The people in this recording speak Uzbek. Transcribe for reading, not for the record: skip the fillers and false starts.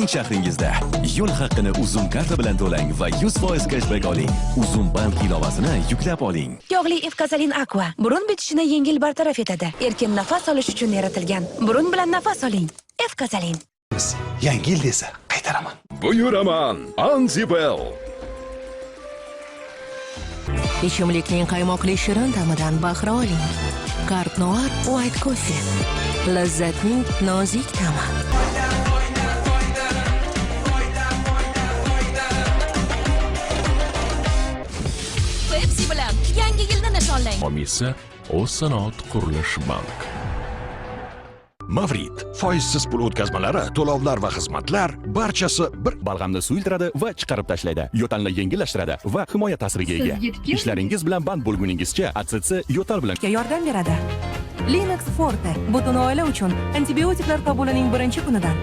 sizning shahringizda. Yo'l haqqini Uzum karta bilan to'lang va 100% cashback oling. Uzum bank ilovasini yuklab oling. Yog'li Efkazalin Aqua burun bitishini yengil bartaraf etadi. Erkin nafas olish uchun yaratilgan. Burun bilan nafas oling. Efkazalin. Yangi yil desa qaytaraman. Buyuraman, Anzibel. Ichimlikning qaymoqli shirin ta'midan bahra oling. Carte Noir White Coffee. Lazzatning nozik ta'mi. Pepsi bilan yangi yilni nishonlang. Omisa O'zsanoat qurilish bank. Mavrid, foizsiz pul o'tkazmalari, to'lovlar va xizmatlar barchasi bir balg'amni suyultiradi va chiqarib tashlaydi. Yo'talni yengillashtiradi va himoya ta'siriga ega. Ishlaringiz bilan band bo'lguningizcha Atsitsi yo'tal bilan yordam beradi. Linux Forte butun oila uchun antibiotiklar qabulining birinchi kunidan